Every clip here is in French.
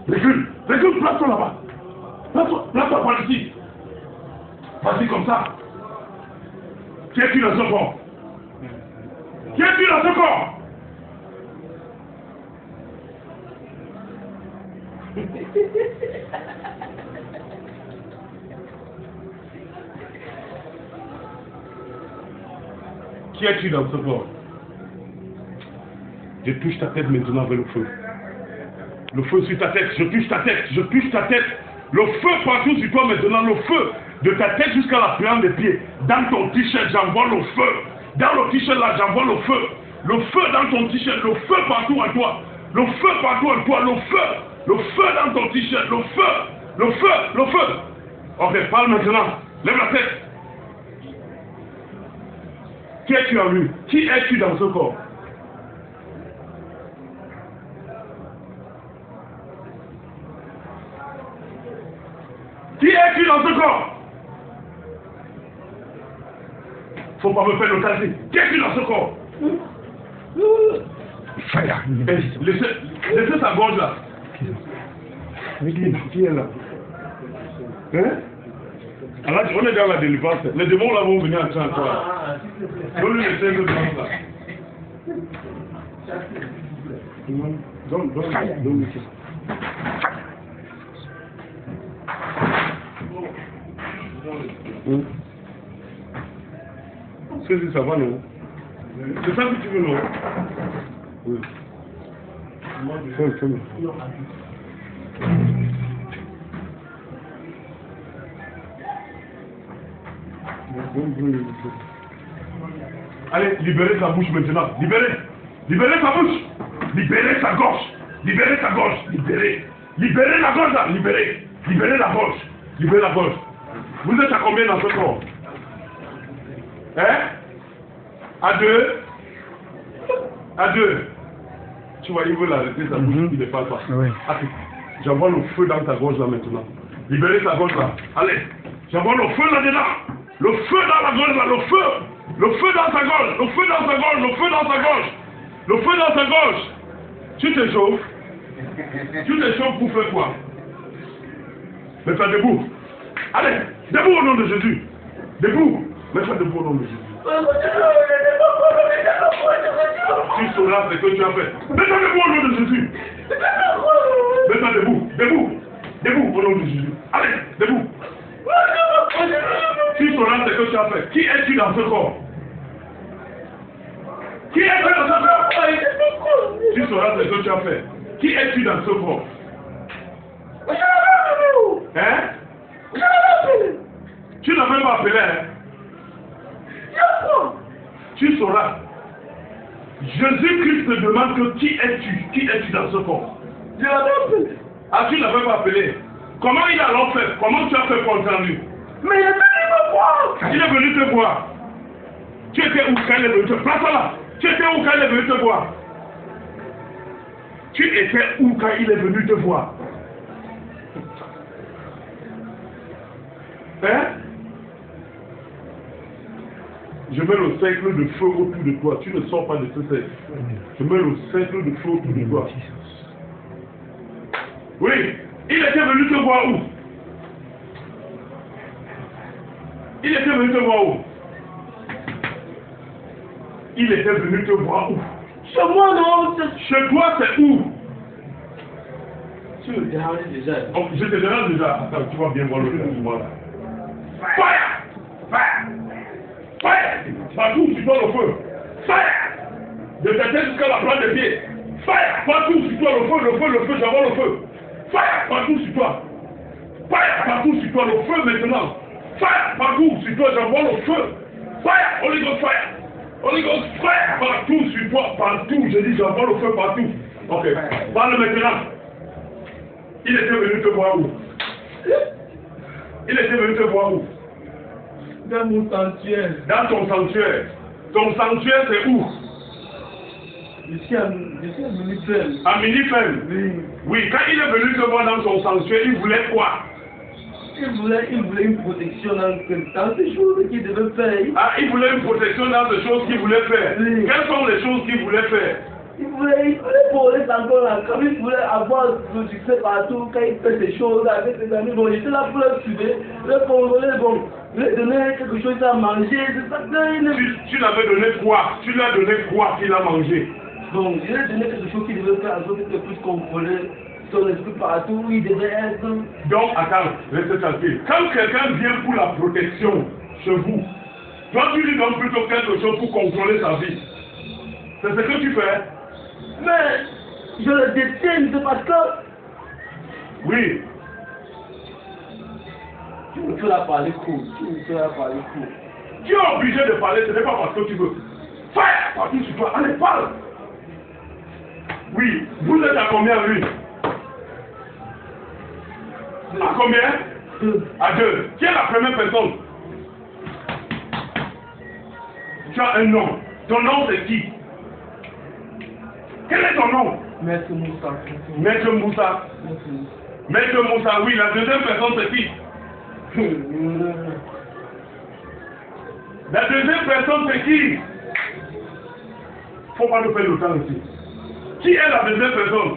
Recule, recule, place-toi là-bas. Place-toi par ici. Vas-y comme ça. Qui es-tu dans ce corps? Qui es-tu dans ce corps? Qui es-tu dans ce corps? Je touche ta tête maintenant avec le feu. Le feu sur ta tête, je touche ta tête, je touche ta tête. Le feu partout sur toi maintenant, le feu de ta tête jusqu'à la plante des pieds. Dans ton t-shirt, j'envoie le feu. Dans le t-shirt là, j'envoie le feu. Le feu dans ton t-shirt, le feu partout en toi. Le feu partout en toi, le feu. Le feu dans ton t-shirt, le feu. Le feu, le feu. Ok, parle maintenant. Lève la tête. Qui es-tu en lui? Qui es-tu dans ce corps? Qui es-tu dans ce corps? Faut pas me faire le casser. Qui es-tu dans ce corps? Laissez sa gorge là. Qui est là? Hein? Alors, on est dans la délivrance. Les démons là vont venir entrer en toi. Donne-lui les 5 secondes là. Donne-lui ça. C'est ça va, non? C'est ça que tu veux, non? Oui. Fais-le. Allez, libérez sa bouche maintenant. Libérez. Libérez sa bouche. Libérez sa gorge. Libérez sa gorge. Libérez. Libérez la gorge là. Libérez. Libérez la gorge. Libérez la gorge. Vous êtes à combien dans ce corps? Hein? À 2? À 2. Tu vois, il veut l'arrêter sa bouche, il ne parle pas. Oui. Attends. J'envoie le feu dans ta gorge là maintenant. Libérez ta gorge là. Allez. J'envoie le feu là-dedans. Le feu dans la gorge là. Le feu. Le feu dans sa gorge. Le feu dans sa gorge. Le feu dans sa gorge. Le feu dans sa gorge. Tu te chauffes. Tu te chauffes pour faire quoi? Mets-toi debout. Allez. Debout au nom de Jésus. Debout. Mets-toi debout au nom de Jésus. Tu sauras ce que tu as fait. Mets-toi debout au nom de Jésus. Mets-toi debout. Debout. Debout au nom de Jésus. Allez. Debout. Tu sauras ce que tu as fait. Qui es-tu dans ce corps? Qui es-tu dans ce corps? Tu sauras ce que tu as fait. Qui es-tu dans ce corps? Hein? Tu n'as même pas appelé, hein? Tu sauras. Jésus-Christ te demande que qui es-tu? Qui es-tu dans ce corps? Ah, tu n'avais pas appelé. Comment il a alors fait? Comment tu as fait pour entendre lui? Mais il est venu me voir. Il est venu te voir. Tu étais où quand il est venu te voir? Place là. Tu étais où quand il est venu te voir? Tu étais où quand il est venu te voir? Hein? Je mets le cercle de feu autour de toi. Tu ne sors pas de ce cercle. Je mets le cercle de feu autour de toi. Oui. Il était venu te voir où? Il était venu te voir où? Il était venu te voir où? Chez moi, non? Chez toi, c'est où? Tu me déranges déjà. Oh, je te dérange déjà. Attends, tu vas bien voir le mouvement là. Fire! Fire! Fire! Partout, sur toi le feu. Fire! De ta tête jusqu'à la plante des pieds. Fire! Partout sur toi le feu, j'envoie le feu. Fire! Partout sur toi. Fire! Partout sur toi, le feu maintenant. Fire! Partout sur toi, j'envoie le feu. Fire! Holy Ghost fire! Holy Ghost fire! Partout sur toi, partout. Je dis, j'envoie le feu partout. Ok. Parle maintenant. Il était venu te voir où? Il était venu te voir où? Dans mon sanctuaire. Dans ton sanctuaire. Ton sanctuaire, c'est où? Je suis à Minifem. À Minifem? Oui. Oui, quand il est venu te voir dans son sanctuaire, il voulait quoi? Il voulait une protection dans ces choses qu'il devait faire. Ah, il voulait une protection dans ces choses qu'il voulait faire. Oui. Quelles sont les choses qu'il voulait faire? Il voulait voler encore là, comme il voulait avoir le succès partout, quand il fait ces choses avec ses amis. Bon, j'étais là pour le suivre, le contrôler, bon, lui donner quelque chose à manger, c'est ça que tu l'avais donné quoi? Tu lui as donné quoi qu'il a mangé? Donc, je lui ai donné quelque chose qu'il devait faire, en sorte qu'il puisse contrôler son esprit partout où il devait être. Donc, attends, restez tranquille. Quand quelqu'un vient pour la protection chez vous, toi, tu lui donnes plutôt quelque chose pour contrôler sa vie. C'est ce que tu fais? Mais, je le détiens, c'est parce que... Oui. Tu me fais la parler court, Tu es obligé de parler, ce n'est pas parce que tu veux. Faire partout sur toi, allez, parle. Oui, vous êtes à combien, lui? À combien? 2. À 2. Qui est la première personne? Tu as un nom. Ton nom, c'est qui? Quel est ton nom? Maître Moussa. Maître Moussa. Maître Moussa, oui. La deuxième personne, c'est qui? La deuxième personne, c'est qui? Faut pas nous faire le temps ici. Qui est la deuxième personne?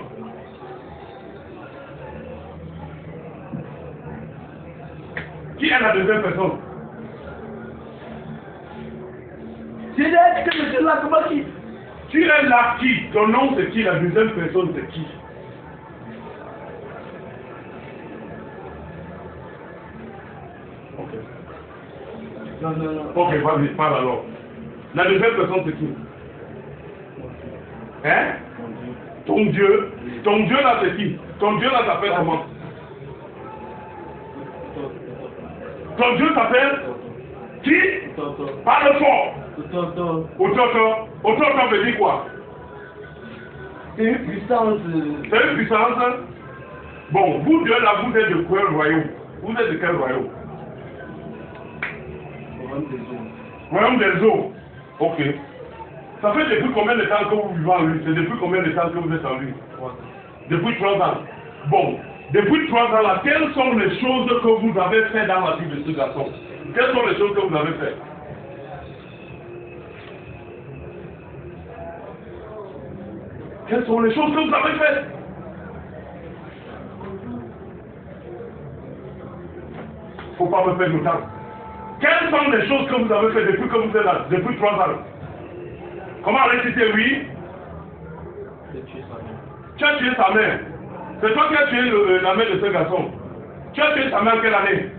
Qui est la deuxième personne? C'est là que je suis là, comment qui? Tu es là qui? Ton nom c'est qui? La deuxième personne c'est qui? Ok. Non. Ok, vas-y, parle alors. La deuxième personne c'est qui? Hein? Ton Dieu. Ton Dieu là c'est qui? Ton Dieu là s'appelle comment? Ton Dieu s'appelle? Qui? Parle fort. Ototo veut dire quoi? C'est une puissance. C'est une puissance. Bon, vous deux là, vous êtes de quel royaume? Vous êtes de quel royaume? Royaume des eaux. Ok. Ça fait depuis combien de temps que vous vivez en lui? C'est depuis combien de temps que vous êtes en lui? Depuis 3 ans. Bon, depuis 3 ans là, quelles sont les choses que vous avez faites dans la vie de ce garçon? Quelles sont les choses que vous avez faites? Quelles sont les choses que vous avez faites? Faut pas me faire le temps. Quelles sont les choses que vous avez faites depuis que vous êtes là, depuis 3 ans? Comment réciter oui? Tu as tué sa mère. C'est toi qui as tué la mère de ce garçon. Tu as tué sa mère en quelle année?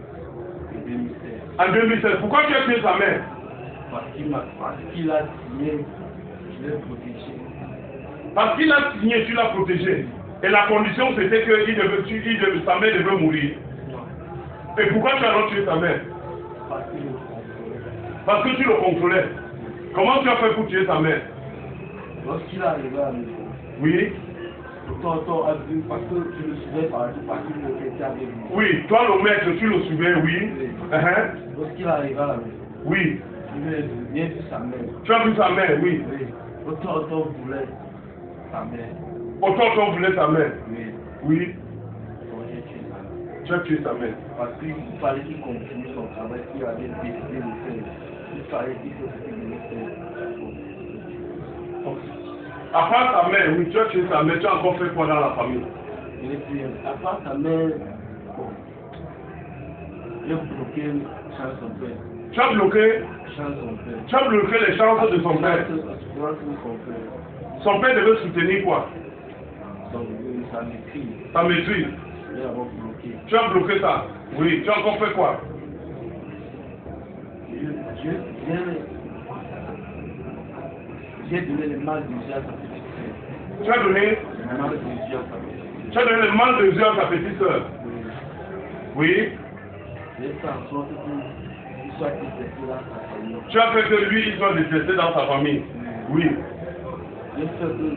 En 2016. Pourquoi tu as tué sa mère? Parce qu'il a signé, je l'ai protégé. Parce qu'il a signé, tu l'as protégé. Et la condition c'était que sa mère devait mourir. Et pourquoi tu as donc tué sa mère? Parce que tu le contrôlais. Comment tu as fait pour tuer sa mère? Lorsqu'il est arrivé à la maison. Oui. Tonton a vu parce que tu le suivais partout, parce qu'il était avec lui. Oui, toi le maître, tu le suivais, oui. Lorsqu'il est arrivé à la maison. Oui. Il a vu sa mère. Tu as vu sa mère, oui. Tonton voulait sa mère. Tonton voulait sa mère. Oui. Donc j'ai tué sa mère. Tu as tué sa mère. Parce qu'il fallait qu'il continue son travail qu'il avait décidé de faire. Il fallait qu'il fasse ce qu'il devait faire. À part ta mère, oui, tu as tué sa mère, tu as encore fait quoi dans la famille? À part sa mère, j'ai bloqué les chances de son père. Tu as bloqué? Tu as bloqué les chances de son père. Son père devait soutenir quoi? Sa maîtrise. Sa maîtrise. Tu as bloqué ça? Oui. Tu as encore fait quoi? J'ai donné le mal de Dieu à sa petite sœur. Tu as donné? Le mal de Dieu à sa petite sœur. Tu as donné le mal de Dieu à sa petite sœur? Oui. J'ai fait en sorte qu'il soit détesté dans sa famille. Tu as fait que lui, il soit détesté dans sa famille? Oui. J'ai fait que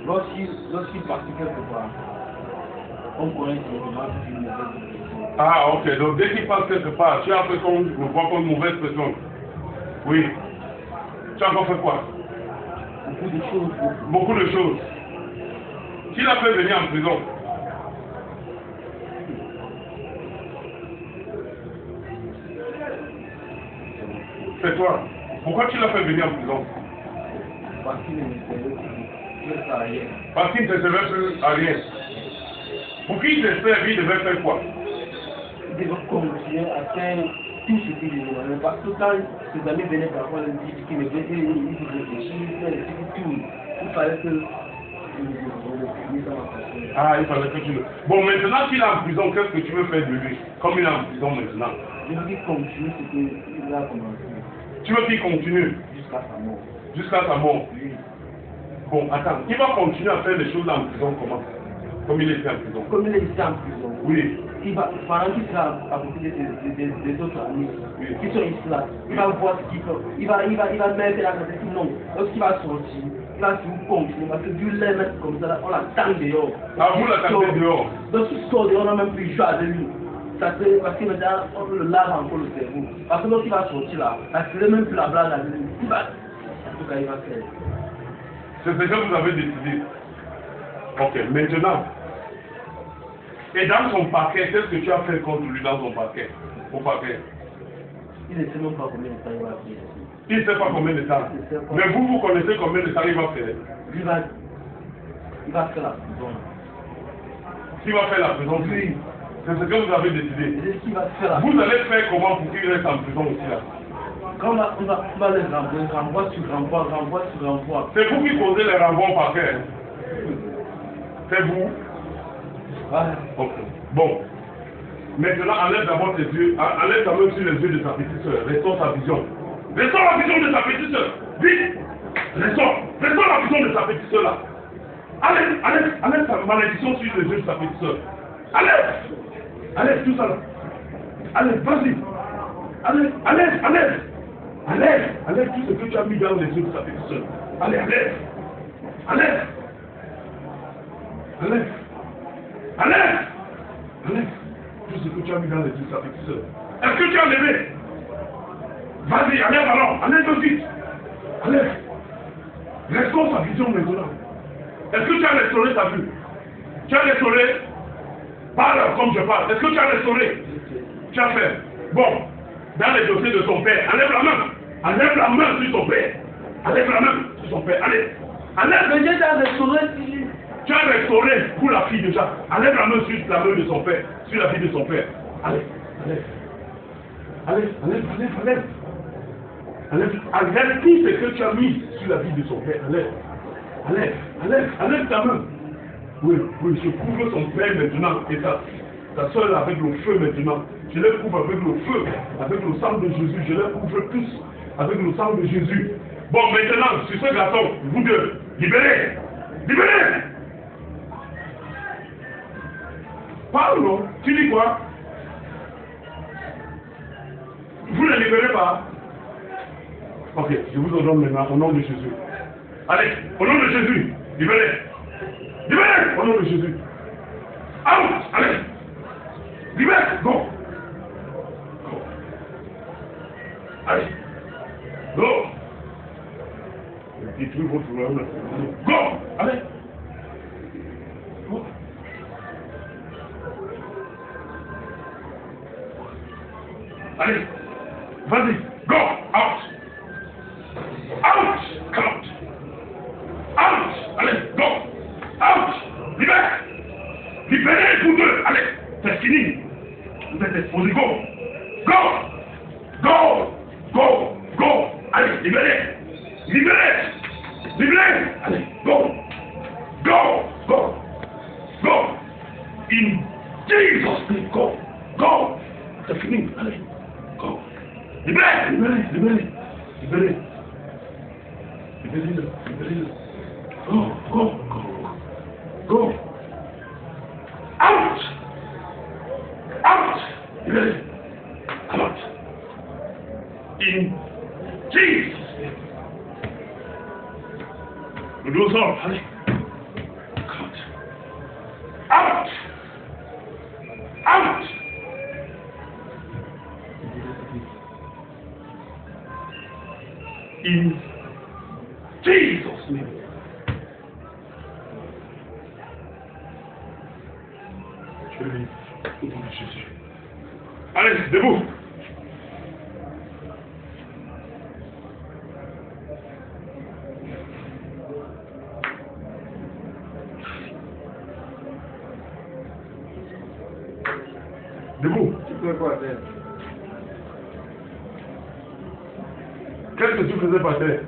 lorsqu'il partit quelque part, on connaît directement qu'il est une mauvaise personne. Ah, ok. Donc dès qu'il passe quelque part, tu as fait qu'on le voit comme une mauvaise personne? Oui. Tu as encore fait quoi? Beaucoup de choses. Beaucoup de choses. Qui l'a fait venir en prison? C'est toi. Pourquoi tu l'as fait venir en prison? parce qu'il ne sert à rien. Parce qu'il ne te servait à rien. Pour qui il te servi, il devait faire quoi? Il devait continuer à faire tout ce qu'il demandait. Parce que quand ses amis venaient parfois lui dire qu'il ne veut il réfléchir, il fait tout. Il fallait que ah, il fallait que tu le... Bon, maintenant qu'il est en prison, qu'est-ce que tu veux faire de lui? Comme il est en prison maintenant. Je veux qu'il continue ce qu'il a commencé. Tu veux qu'il continue? Jusqu'à sa mort. Jusqu'à sa mort? Oui. Bon, attends, il va continuer à faire des choses en prison comment? Comme il était en prison. Comme il est ici en prison. Oui. Il va, pendant qu'il sera à côté des autres amis oui. qui sont ici là, il va voir ce qu'il peut. Il va mettre la tête, non. Lorsqu'il va sortir, il va se continuer parce que Dieu l'aime comme ça, on l'attend dehors. Ah, vous l'attendez dehors? Lorsqu'il sort dehors, on n'a même plus joué avec lui. Parce que maintenant, on le lave encore le cerveau. Parce que lorsqu'il va sortir là, parce qu'il n'a même plus la blague avec lui. Il va. En tout cas, il va faire. C'est ce que vous avez décidé. Ok, maintenant. Et dans son paquet, qu'est-ce que tu as fait contre lui dans son paquet? Au paquet? Il ne sait même pas combien de temps il va faire. Il ne sait pas combien de temps. Mais vous connaissez combien de temps il va faire? Il va faire la prison. Il va faire la prison? Oui. C'est ce que vous avez décidé. C'est ce qu'il va faire. Vous allez faire comment pour qu'il reste en prison aussi là? Quand on va les renvoyer sur renvoi. C'est vous qui causez les renvois au paquet. C'est vous? Ouais. Ok. Bon. Maintenant, enlève d'abord tes yeux, enlève d'abord sur les yeux de ta petite soeur. Restaure sa vision. Restaure la vision de ta petite soeur. Vite! Restaure la vision de ta petite soeur là. Enlève ta malédiction sur les yeux de ta petite soeur. Enlève tout ça là. Enlève, vas-y. Enlève tout ce que tu as mis dans les yeux de ta petite soeur. Enlève tout ce que tu as mis dans les yeux de ta petite soeur. Est-ce que tu as levé? Vas-y, enlève alors, enlève vite. Enlève. Restaure sa vision maintenant. Est-ce que tu as restauré ta vue? Tu as restauré? Parle comme je parle. Est-ce que tu as restauré? Tu as fait. Bon, dans les dossiers de ton père, enlève la main. Enlève la main sur ton père. Enlève la main sur ton père. Allez. Enlève. Mais j'ai déjà restauré. Tu as restauré pour la fille déjà. Enlève la main sur la main de son père. Sur la fille de son père. Allez. Enlève tout ce que tu as mis sur la vie de son père. Enlève ta main. Oui, je couvre son père maintenant. Et ta soeur avec le feu maintenant. Je les couvre avec le feu, avec le sang de Jésus. Je les couvre tous avec le sang de Jésus. Bon, maintenant, sur ce garçon, vous deux, libérez. Parle, non? Tu dis quoi? Vous ne les libérez pas? Ok, je vous ordonne maintenant au nom de Jésus. Allez, au nom de Jésus, libérez. Au nom de Jésus. Out! Allez! Libère! Go! Allez! Go! Détruis votre royaume. Go! Allez! Go! Allez! Vas-y! Go! Out! Come out! Allez! Go! Out! Libère! Libérez vous deux! Allez! C'est fini! Vous êtes exposés! Go! Allez! Libérez! Allez! Go! In Jesus' name! Go! C'est fini! Allez! Go! Libérez! Go! Out! Libérez! Out! In Jesus' name! Le dos sort, allez! Out! In Jesus' name! Je vais venir au nom de Jésus. Allez, debout! Debout. Tu peux quoi faire? Qu'est-ce que tu faisais par terre?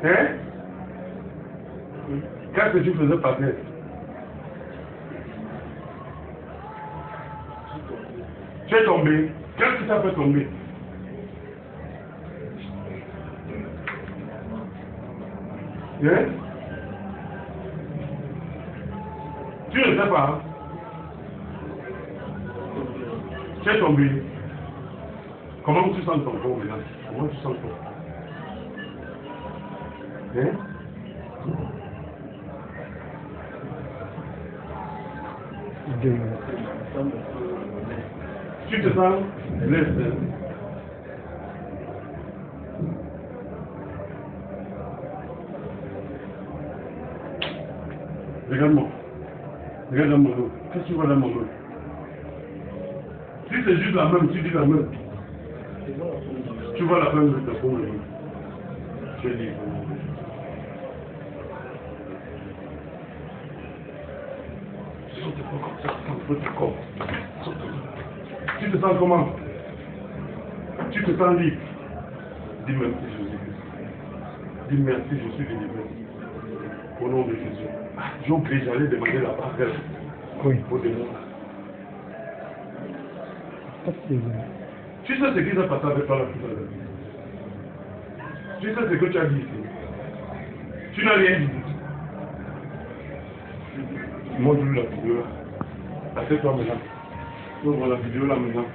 Hein? Qu'est-ce que tu faisais par terre? Tu es tombé. Qu'est-ce qui t'a fait tomber? Hein? Tu ne sais pas. Tu es tombé. Comment tu sens ton corps maintenant? Comment tu sens ton corps? Hein? Tu te sens blessé. Regarde-moi. Regarde dans mon dos. Qu'est-ce que tu vois dans mon dos? Si c'est juste la même, tu dis la même. Tu vois la fin de ta peau. Tu es libre. Saute pas comme ça, saute pas comme ça. Tu te sens comment? Tu te sens libre. Dis merci Jésus. Dis merci, je suis délivré. Au nom de Jésus. J'ai oublié, j'allais demander la parole. Oui. Au démon. Tu sais ce qui s'est passé avec toi là tout à l'heure? Tu sais ce que tu as dit ici? Tu n'as rien dit. Montre-lui la vidéo là. Assieds-toi maintenant. Ouvre la vidéo là maintenant.